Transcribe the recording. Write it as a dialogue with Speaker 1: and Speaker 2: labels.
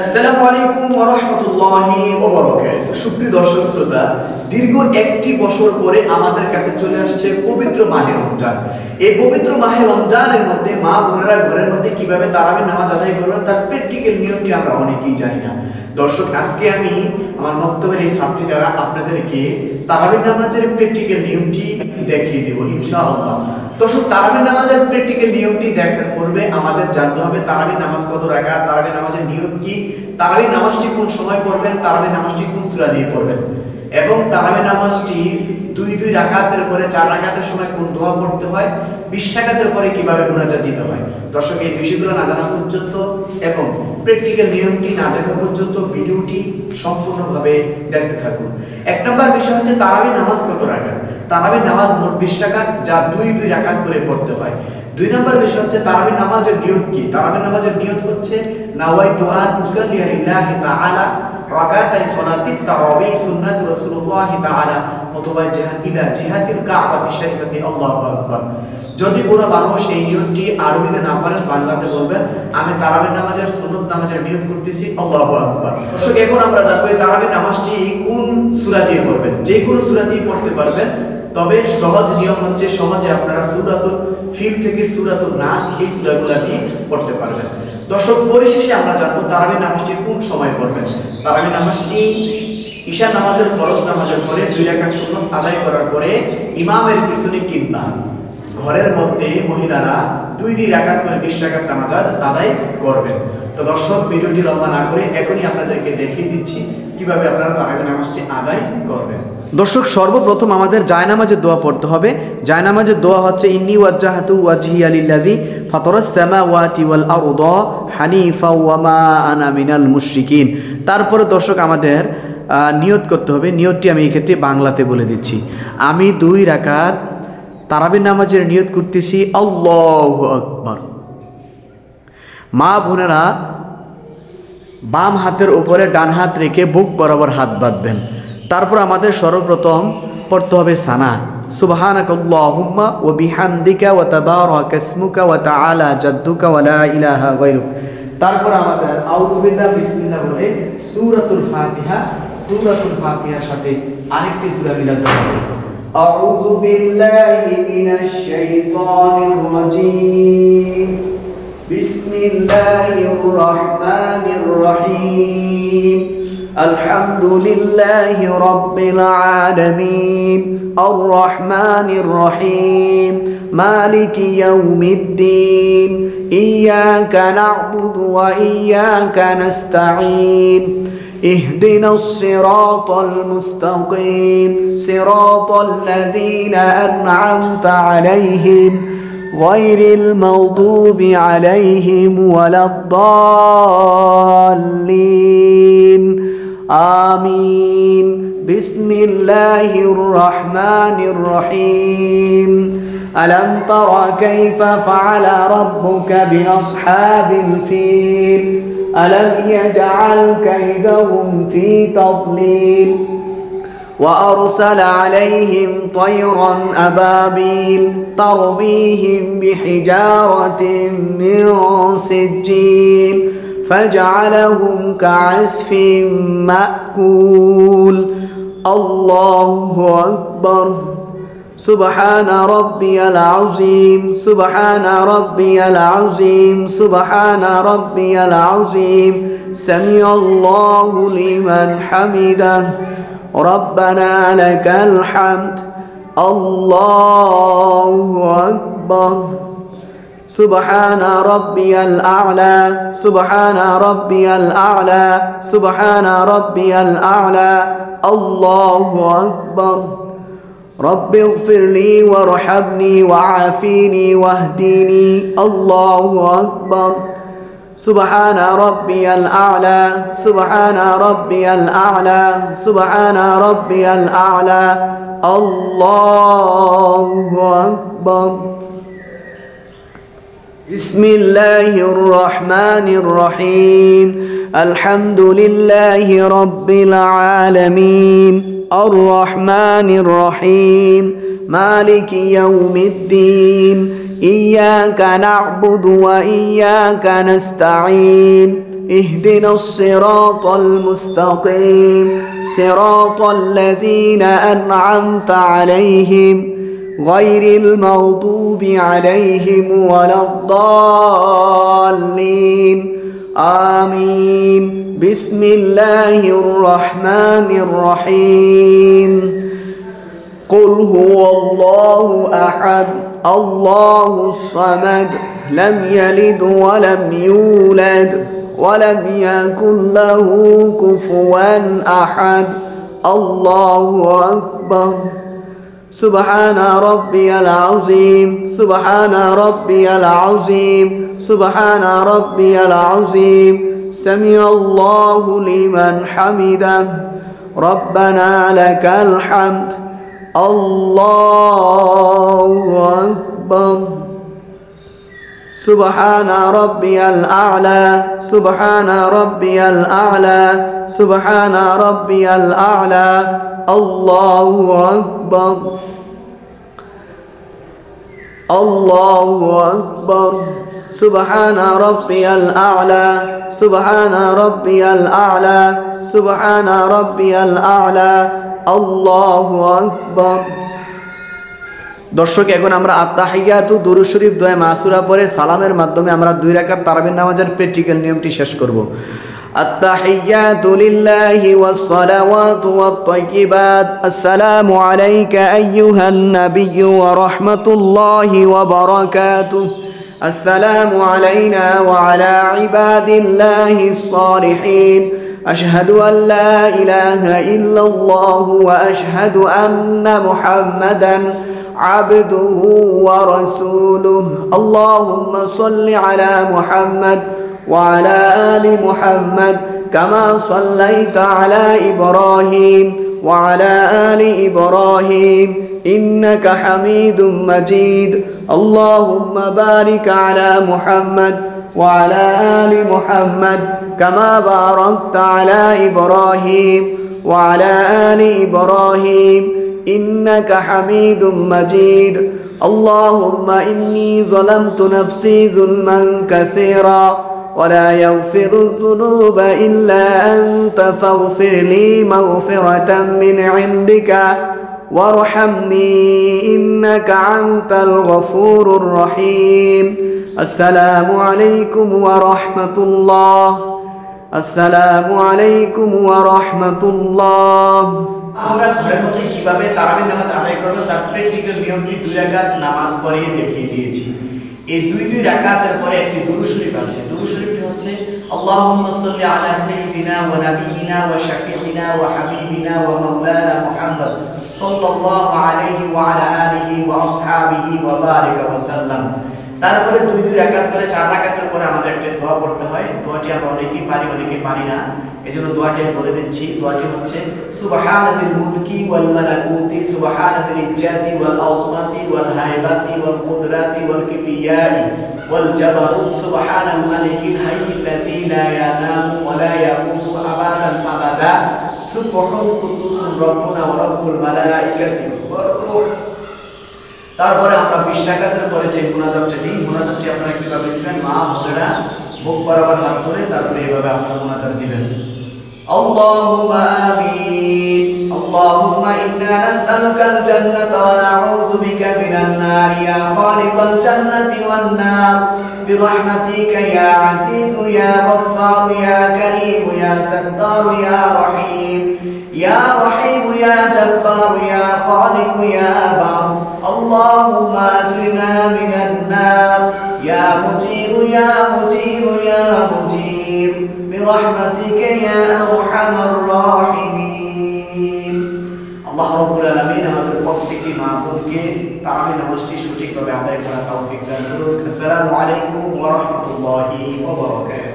Speaker 1: আসসালামু আলাইকুম ওয়া রাহমাতুল্লাহি ওয়া বারাকাতুহু। সুপ্রিয় দর্শক শ্রোতা, দীর্ঘ একটি বছর পরে আমাদের কাছে চলে আসছে পবিত্র মাহে রমজান। এই পবিত্র মাহে রমজানের মধ্যে মা বোনেরা ঘরের মধ্যে কিভাবে তারাবির নামাজ আদায় করবেন তার প্র্যাকটিক্যাল নিয়মটি আমরা অনেকেই জানি না। দর্শক, আজকে আমি আমার বক্তব্যের এই ছাত্রী দ্বারা আপনাদেরকে তারাবির নামাজের প্র্যাকটিক্যাল নিয়মটি দেখিয়ে দেব ইনশাআল্লাহ। দর্শক, তারাবির নামাজের প্র্যাকটিক্যাল নিয়মটি দেখার পূর্বে আমাদের জানতে হবে তারাবির নামাজ কত রাকাত, তারাবির নামাজের নিয়ত কি, তারাবির নামাজটি কোন সময় পড়বেন, তারাবির নামাজটি কোন সূরা দিয়ে পড়বেন, এবং তারাবির নামাজটি দুই রাকাতের পরে 4 রাকাতের সময় কোন দোয়া পড়তে হয়, 20 রাকাতের পরে কিভাবে মুনাজাত দিতে হয়। দর্শক, এই বিষয়গুলো না জানা পর্যন্ত এবং প্র্যাকটিক্যাল নিয়মটি না দেখা পর্যন্ত ভিডিওটি সম্পূর্ণভাবে দেখতে থাকুন। 1 নম্বর বিষয় হচ্ছে তারাবির নামাজ কত রাকাত। তারাবির নামাজ মোট 20 রাকাত, যা দুই রাকাত করে পড়তে হয়। 2 নম্বর বিষয় হচ্ছে তারাবির নামাজের নিয়ত কি। তারাবির নামাজের নিয়ত হচ্ছে নাওয়াইতু আন উসাল্লি লিল্লাহি তাআলা রাকাতাই সালাতিত তারাবিহ সুন্নাত রাসূলুল্লাহ তাআলা মুতাওয়াজ্জিহান ইলা জিহাতিল কাবাতি শরীফাতি আল্লাহু আকবার। যদি কোনো মানুষ এই নিয়তটি আরবিতে না পারেন, বাংলাতে বলবেন, আমি তারাবির নামাজের সুন্নত নামাজের নিয়ত করতেছি আল্লাহু আকবার। দর্শক, এখন আমরা জানব এই তারাবির নামাজটি কোন সূরা দিয়ে পড়বেন। যে কোনো সূরা দিয়ে পড়তে পারবেন, তবে সহজ নিয়ম হচ্ছে সহজে আপনারা সূরাতুল ফিল থেকে সূরাতুন নাস এই সূরাগুলো দিয়ে পড়তে পারবেন। দর্শক, পরিশেষে আমরা জানবো তারাবির নামাজটি কোন সময় পড়বেন। তারাবির নামাজটি ঈশা নামাজের ফরজ নামাজের পরে 2 রাকাত সুন্নত আদায় করার পরে ইমামের পিছনে কিংবা ঘরের মধ্যে মহিলারা 2 রাকাত করে 20 রাকাত নামাজ আদায় করবেন। তো দর্শক, ভিডিওটি লম্বা না করে এখনই আপনাদেরকে দেখিয়ে দিচ্ছি কিভাবে আপনারা তারাবির নামাজটি আদায় করবেন। দর্শক, সর্বপ্রথম আমাদের জায়নামাজের দোয়া পড়তে হবে। জায়নামাজের দোয়া হচ্ছে ইন্নী ওয়াজ্জাহাতু ওয়াজহিয়া লিল্লাযী ফাতারাস সামাওয়াতি ওয়াল আরদা হানিফা ওয়া মা আনা মিনাল মুশরিকিন। তারপরে দর্শক আমাদের নিয়ত করতে হবে। নিয়তটি আমি এই ক্ষেত্রে বাংলাতে বলে দিচ্ছি। আমি 2 রাকাত তারাবির নামাজের নিয়ত করতেছি আল্লাহু আকবার। মা বোনেরা বাম হাতের উপরে ডান হাত রেখে বুক বরাবর হাত বাঁধবেন। তারপর আমাদের সর্বপ্রথম পড়তে হবে সানা, সুবহানাকাল্লাহুম্মা ওয়া বিহামদিকা ওয়া তাবারাকা ইসমুকা ওয়া তাআলা জাদ্দুকা ওয়া লা ইলাহা গায়রুক। তারপর আমাদের আউযু বিল্লাহ বিসমিল্লাহ বলে সূরাতুল ফাতিহার সাথে আরেকটি সূরা মিলাতে হবে। আউযু বিল্লাহি মিনাশ শাইতানির রাজীম, বিসমিল্লাহির রহমানির রহিম, আলহামদুলিল্লাহি রাব্বিল আলামিন, আর রহমানির রহিম, মালিকি ইয়াউমিদ্দিন, ইয়্যাকা না'বুদু ওয়া ইয়্যাকা নাস্তাঈন, ইহদিনাস সিরাতাল মুস্তাকিম, সিরাতাল লাযীনা আন'আমতা আলাইহিম গায়রিল মাগদুবি আলাইহিম ওয়ালাদ-দাল্লিন। আমিন। বিসমিল্লাহির রহমানির রহিম। আলম তারা কাইফা ফাআলা রাব্বুকা বিআসহাবিল ফিল, আলম ইয়াজআল কাইদাহুম ফি তাদলিল, وأرسل عليهم طيرا أبابيل ترميهم بحجارة من سجيل فجعلهم كعصف مأكول. الله أكبر. سبحان ربي العظيم، سبحان ربي العظيم، سبحان ربي العظيم. سمع الله لمن حمده، ربنا لك الحمد. الله أكبر. سبحان ربي الأعلى، سبحان ربي الأعلى، سبحان ربي الأعلى. الله أكبر. رب اغفر لي وارحمني وعافيني واهديني. الله أكبر. سبحان ربي الأعلى، سبحان ربي الأعلى، سبحان ربي الأعلى. الله أكبر. بسم الله الرحمن الرحيم. الحمد لله رب العالمين، الرحمن الرحيم، مالك يوم الدين، إياك نعبد وإياك نستعين
Speaker 2: اهدنا الصراط المستقيم صراط الذين أنعمت عليهم غير المغضوب عليهم ولا الضالين آمين بسم الله الرحمن الرحيم قل هو الله أحد الله الصمد لم يلد ولم يولد ولم يكن له كفوا أحد الله أكبر سبحان ربي العظيم سبحان ربي العظيم سبحان ربي العظيم سمع الله لمن حمده ربنا لك الحمد الله أكبر سبحان ربي الأعلى سبحان ربي الأعلى سبحان ربي الأعلى الله أكبر الله أكبر سبحان ربي الأعلى سبحان ربي الأعلى سبحان ربي الأعلى الله أكبر দর্শক এখন আমরা আত্তাহিয়াতু দুরূদ শরীফ দোয়া মাসুরা পড়ে সালামের মাধ্যমে আমরা 2 রাকাত তারাবির নামাজের প্র্যাকটিক্যাল নিয়মটি শেষ করব التحيات لله والصلوات والطيبات السلام عليك أيها النبي ورحمة الله وبركاته السلام علينا وعلى عباد الله الصالحين أشهد أن لا إله إلا الله وأشهد أن محمدا عبده ورسوله اللهم صل على محمد وعلى آل محمد كما صليت على إبراهيم وعلى آل إبراهيم إنك حميد مجيد اللهم بارك على محمد وعلى آل محمد كما باركت على إبراهيم وعلى آل إبراهيم إنك حميد مجيد اللهم إني ظلمت نفسي ظلما كثيرا ولا يغفر الذنوب إلا أنت فاغفر لي مغفرة من عندك وارحمني إنك أنت الغفور الرحيم السلام عليكم ورحمة الله السلام عليكم ورحمة الله
Speaker 1: আমরা ঘরের মধ্যে কিভাবে তারাবির নামাজ আদায় করব তার প্র্যাকটিক্যাল নিয়মটি 2 রাকাত নামাজ পড়িয়ে দেখিয়ে দিয়েছি এই 2 রাকাতের পরে একটি দুরূদ শরীফ আছে দুরূদ শরীফটি হচ্ছে আল্লাহুম্মা সাল্লি আলা সাইয়্যিদিনা ওয়া নাবিয়িনা ওয়া শাফিঈনা ওয়া হাবিবিনা ওয়া মাওলানা মুহাম্মদ সাল্লাল্লাহু আলাইহি ওয়া আলা আলিহি ওয়া আসহাবিহি ওয়া বারিক ওয়া সাল্লাম তারপরে 2 রাকাত করে 4 রাকাতের পরে আমাদের একটা দোয়া পড়তে হয় দোয়াটি আমরা অনেকেই পারি না এজন্য দোয়াটি আমি বলে দিচ্ছি দোয়াটি হচ্ছে সুবহানাল মুলকি ওয়াল মালাকুতি সুবহানাল ইজ্জাতি ওয়াল আযমাতি ওয়াল হাইবাতি ওয়াল কুদরাতি ওয়াল কিবরিয়াই ওয়াল জাবারুত সুবহানাল মালিকিল হাইয়্যিল্লাযী লা ইয়ানামু ওয়া লা ইয়ামুতু আবাদান আবাদা সুবহানাল কুদ্দুসুর রাব্বুনা ওয়া রাব্বুল মালাইকাতি ওয়ার রূহ তারপরে আমরা 20 রাকাতের পরে যে মুনাজাতটি আপনারা কিভাবে দিবেন মা বোনেরা বুক বরাবর হাত ধরে তারপরে এইভাবে আপনারা মুনাজাত দিবেন আল্লাহুম্মা আমিন আল্লাহুম্মা ইন্না নাসআলুকাল জান্নাতা ওয়া নাউযু বিকা মিনান নার ইয়া খালিকাল জান্নাতি ওয়ান নার বিরহমাতিকা ইয়া আজিজু ইয়া গফফার ইয়া কারীম ইয়া সাত্তার ইয়া রহিম يا رحيم يا جبار يا خالق يا بار اللهم اجرنا من النار يا مجير يا مجير يا مجير برحمتك يا ارحم الراحمين আল্লাহ রাব্বুল আলামিন আমাদের প্রত্যেকটি মা বোনকে তারাবির নামাজটি সঠিকভাবে আদায় করার তৌফিক দান করুন আসসালামু আলাইকুম ওয়া রাহমাতুল্লাহি ওয়া বারাকাতুহু